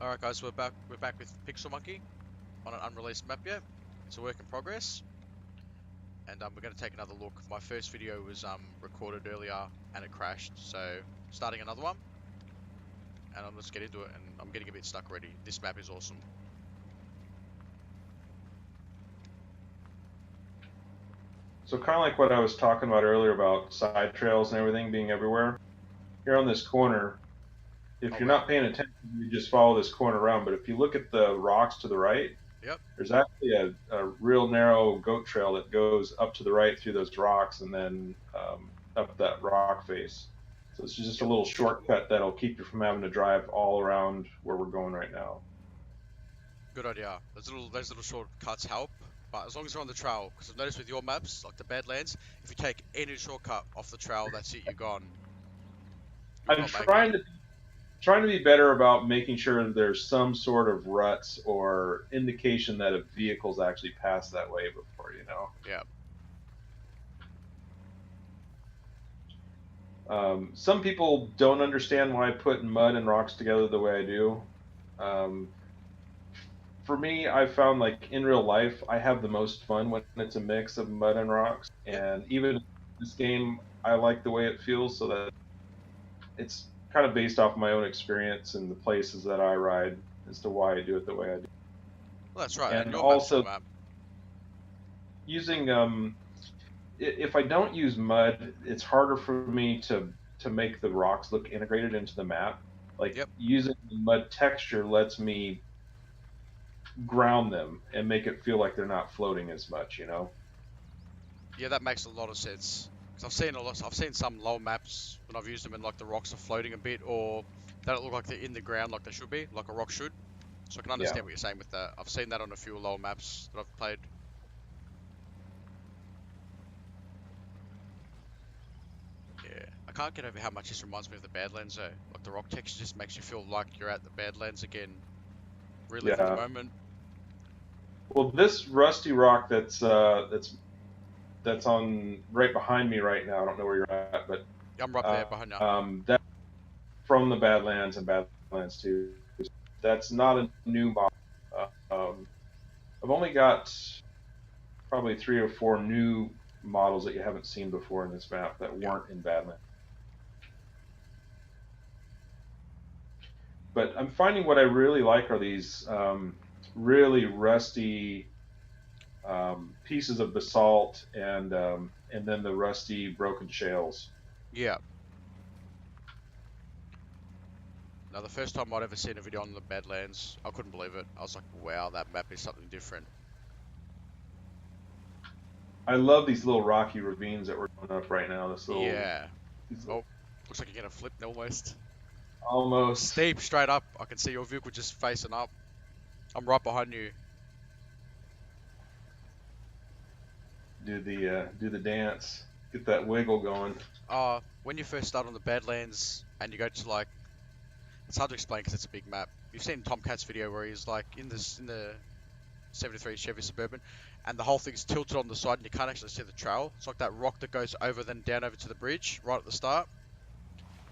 Alright guys, we're back with PiX3LMonkey on an unreleased map yet. It's a work in progress. And we're gonna take another look. My first video was recorded earlier and it crashed, so starting another one. And let's get into it, and I'm getting a bit stuck already. This map is awesome. So kind of like what I was talking about earlier about side trails and everything being everywhere. Here on this corner, if you're not paying attention, you just follow this corner around. But if you look at the rocks to the right, Yep. there's actually a real narrow goat trail that goes up to the right through those rocks and then up that rock face. So it's just a little shortcut that'll keep you from having to drive all around where we're going right now. Good idea. Those little shortcuts help, but as long as you're on the trail, because I've noticed with your maps, like the Badlands, if you take any shortcut off the trail, that's it, you're gone. I'm trying to be better about making sure there's some sort of ruts or indication that a vehicle's actually passed that way before, you know. Yeah. Some people don't understand why I put mud and rocks together the way I do. For me, I found like in real life, I have the most fun when it's a mix of mud and rocks. Yep. And even in this game, I like the way it feels, so that it's kind of based off my own experience and the places that I ride as to why I do it the way I do. Well, that's right. And Your also map. using if I don't use mud, it's harder for me to make the rocks look integrated into the map. Like using the mud texture lets me ground them and make it feel like they're not floating as much, you know. Yeah, that makes a lot of sense. Cause I've seen some low maps when I've used them, and like the rocks are floating a bit, or they don't look like they're in the ground like they should be, like a rock should. So I can understand what you're saying with that. I've seen that on a few low maps that I've played. Yeah, I can't get over how much this reminds me of the Badlands though. Like the rock texture just makes you feel like you're at the Badlands again. Really, for the moment. Well, this rusty rock that's on right behind me right now. I don't know where you're at, but I'm right there behind you. That's from the Badlands and Badlands 2. That's not a new model. I've only got probably 3 or 4 new models that you haven't seen before in this map that weren't in Badlands. But I'm finding what I really like are these really rusty pieces of basalt and then the rusty broken shales. Yeah. Now, the first time I'd ever seen a video on the Badlands, I couldn't believe it. I was like, wow, that map is something different. I love these little rocky ravines that we're going up right now. This little, Oh, looks like you're gonna flip almost. Almost. Steep, straight up. I can see your vehicle just facing up. I'm right behind you. Do the dance. Get that wiggle going. When you first start on the Badlands and you go to like, it's hard to explain because it's a big map. You've seen Tomcat's video where he's like in the 73 Chevy Suburban, and the whole thing's tilted on the side and you can't actually see the trail. It's like that rock that goes over then down over to the bridge right at the start.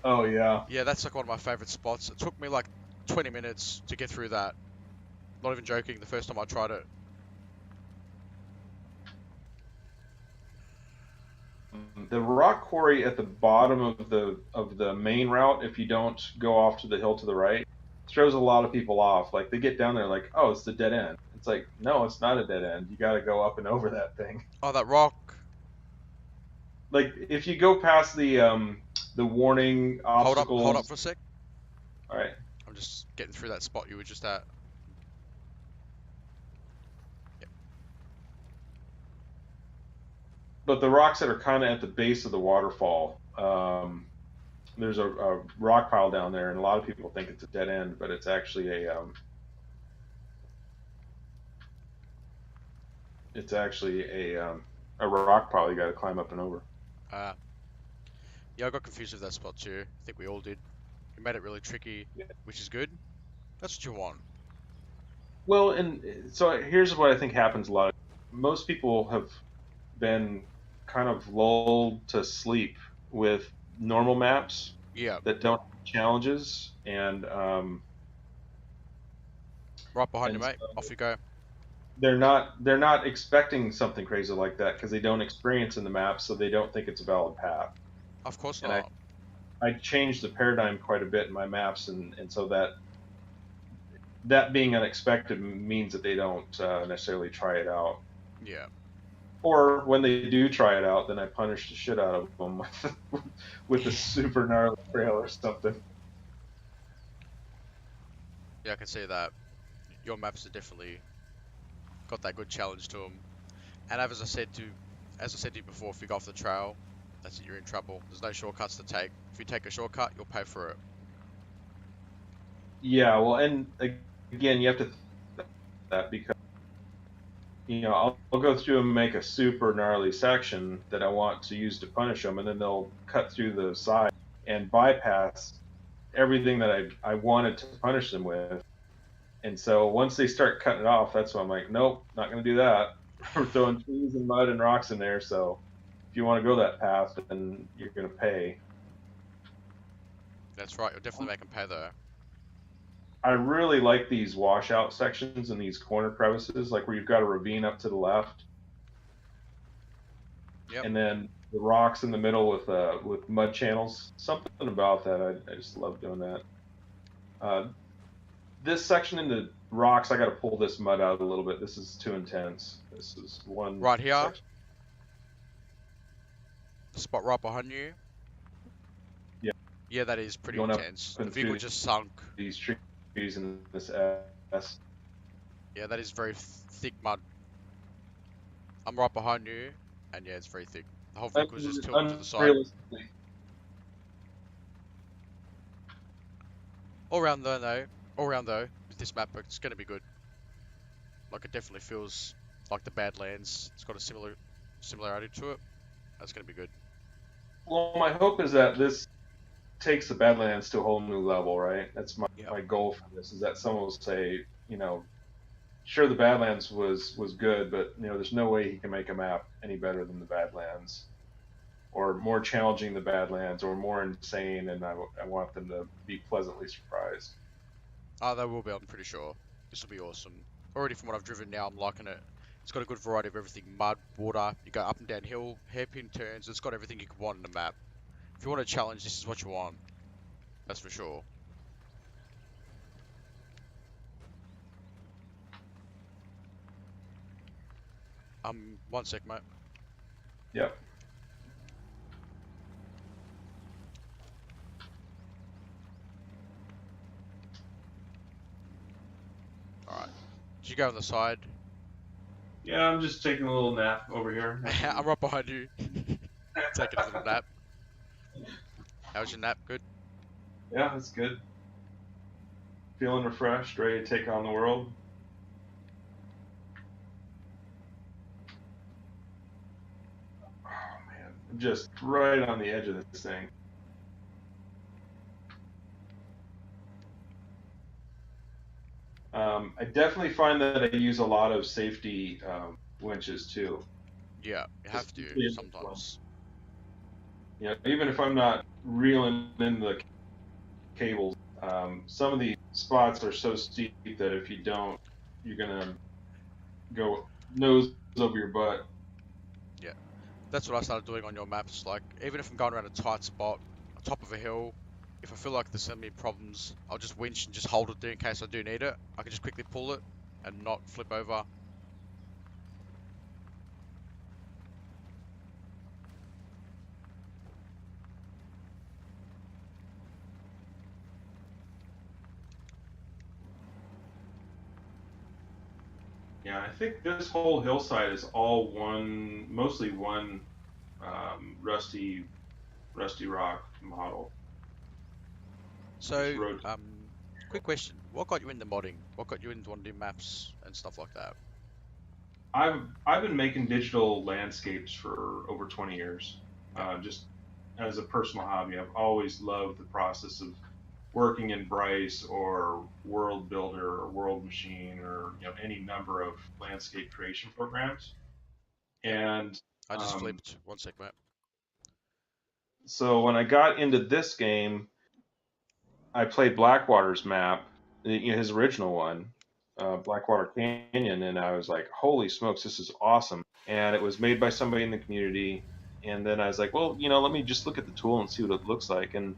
Oh yeah. Yeah, that's like one of my favorite spots. It took me like 20 minutes to get through that. Not even joking, the first time I tried it. The rock quarry at the bottom of the main route, if you don't go off to the hill to the right, throws a lot of people off. Like they get down there like, oh, it's the dead end. It's like, no, it's not a dead end. You got to go up and over that thing. Oh, that rock. Like if you go past the warning obstacles. Hold up for a sec. All right. I'm just getting through that spot you were just at. Yep. But the rocks that are kind of at the base of the waterfall, there's a rock pile down there, and a lot of people think it's a dead end, but it's actually a rock pile you got to climb up and over. Yeah, I got confused with that spot too. I think we all did. You made it really tricky, which is good. That's what you want. Well, and so here's what I think happens a lot. Most people have been kind of lulled to sleep with normal maps that don't have challenges, and Right behind you, and mate. Off you go. they're not expecting something crazy like that because they don't experience in the map, so they don't think it's a valid path. Of course And I not. I changed the paradigm quite a bit in my maps, and so that being unexpected means that they don't necessarily try it out. Yeah. Or when they do try it out, then I punish the shit out of them with a super gnarly trail or something. Yeah, I can see that. Your maps are definitely got that good challenge to them. And as I said to you before, if you go off the trail, that's it, you're in trouble. There's no shortcuts to take. If you take a shortcut, you'll pay for it. Yeah, well, and again, you have to think that because I'll go through and make a super gnarly section that I want to use to punish them, and then they'll cut through the side and bypass everything that I wanted to punish them with. And so once they start cutting it off, that's when I'm like, nope, not going to do that. We're throwing trees and mud and rocks in there. So if you want to go that path, then you're going to pay. That's right, you'll definitely make them pay though. I really like these washout sections and these corner crevices, like where you've got a ravine up to the left, Yep. and then the rocks in the middle with mud channels. Something about that, I just love doing that. Uh, this section in the rocks, I got to pull this mud out a little bit. This is too intense. This is one Right here, section. the spot right behind you. Yeah, Yeah, that is pretty going up intense. The and vehicle through just sunk. these trees and this S. Yeah, that is very thick mud. I'm right behind you, and yeah, it's very thick. The whole vehicle is just tilting to the side. Unrealistically, All round though, with this map, it's gonna be good. Like it definitely feels like the Badlands. It's got a similarity to it. That's gonna be good. well, my hope is that this takes the Badlands to a whole new level, right? That's Yep. my goal for this. Is that someone will say, sure, the Badlands was good, but there's no way he can make a map any better than the Badlands, or more challenging the Badlands, or more insane. And I want them to be pleasantly surprised. Oh, they will be. I'm pretty sure. This will be awesome. Already from what I've driven now, I'm liking it. It's got a good variety of everything: mud, water. You go up and down hill, hairpin turns. It's got everything you could want in a map. If you want a challenge, this is what you want. That's for sure. One sec, mate. Yep. All right. Did you go on the side? Yeah, I'm just taking a little nap over here. I'm right behind you. Taking a little nap. How was your nap? Good. Yeah, it's good. Feeling refreshed, ready to take on the world. Oh man, I'm just right on the edge of this thing. I definitely find that I use a lot of safety winches too. Yeah, you have to sometimes. Even if I'm not reeling in the cables, some of these spots are so steep that if you don't, you're gonna go nose over your butt. Yeah. That's what I started doing on your maps. Like, even if I'm going around a tight spot, on top of a hill, if I feel like there's so many problems, I'll just winch and just hold it there in case I do need it. I can just quickly pull it and not flip over. Yeah, I think this whole hillside is all mostly one rusty rock model. So, quick question. What got you into modding? What got you into wanting to do maps and stuff like that? I've been making digital landscapes for over 20 years, Yep. just as a personal hobby. I've always loved the process of working in Bryce or World Builder or World Machine or any number of landscape creation programs. Yep. And I just flipped. One sec, mate. so when I got into this game, I played Blackwater's map, his original one, Blackwater Canyon, and I was like, holy smokes, this is awesome. And it was made by somebody in the community. And then I was like, well, let me just look at the tool and see what it looks like. And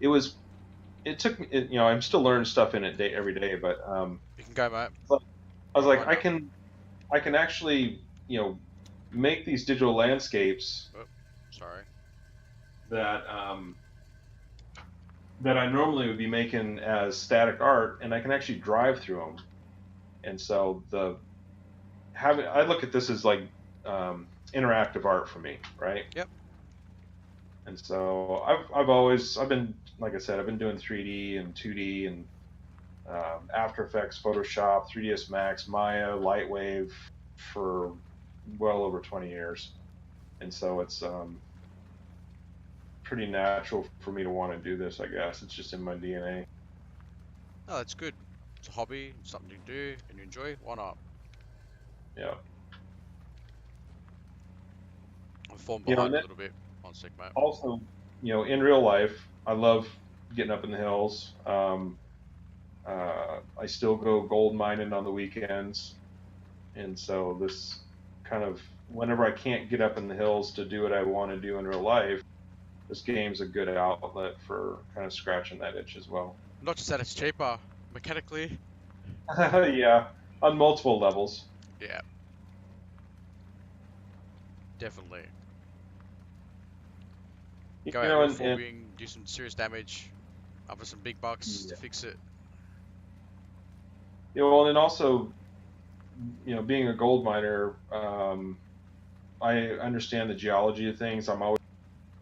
it took me, I'm still learning stuff in it every day, but You can go, mate. I was like, Right now. I can actually, make these digital landscapes Oh, sorry. that that I normally would be making as static art, and I can actually drive through them. And so I look at this as like interactive art for me, right? Yep. And so I've been, like I said, I've been doing 3D and 2D and After Effects, Photoshop, 3ds Max, Maya, Lightwave for well over 20 years, and so it's pretty natural for me to want to do this. I guess it's just in my DNA. No, that's good. It's a hobby, it's something you do and you enjoy. Why not? Yeah. I'm falling And behind a then little bit. One sec, mate. also, in real life, I love getting up in the hills. I still go gold mining on the weekends, and so this kind of whenever I can't get up in the hills to do what I want to do in real life, this game's a good outlet for kind of scratching that itch as well. Not just that it's cheaper, mechanically. Yeah, on multiple levels. Yeah, definitely. You Go out know, real and forbing, do some serious damage, up for some big bucks to yeah. fix it. Well, and also, being a gold miner, I understand the geology of things. I'm always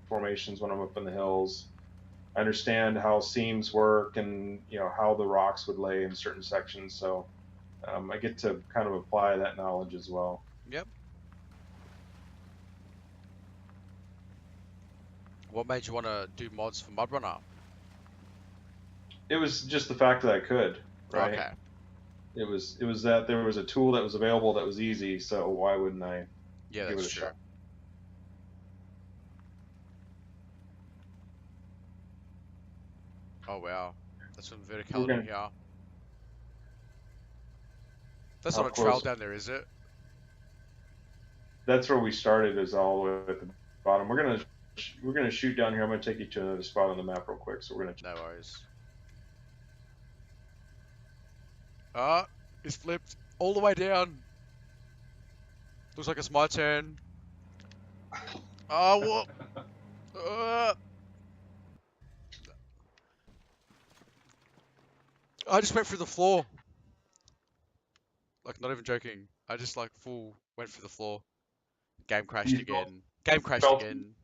formations when I'm up in the hills. I understand how seams work and how the rocks would lay in certain sections. So I get to kind of apply that knowledge as well. Yep. What made you want to do mods for mudrunner? It was just the fact that I could, right? Okay. It was that there was a tool that was available that was easy. So why wouldn't I Yeah, give it that's a true. shot? Oh wow. That's some We're verticality gonna here. That's How not a trail close? down there, is it? That's where we started. Is all the way at the bottom. We're gonna shoot down here. I'm gonna take you to another spot on the map real quick. So we're gonna. No worries. Ah, it's flipped all the way down. Looks like it's my turn. Oh, what? I just went through the floor. Like, not even joking. I just, like, full went through the floor. Game crashed You again. Game crashed felt again.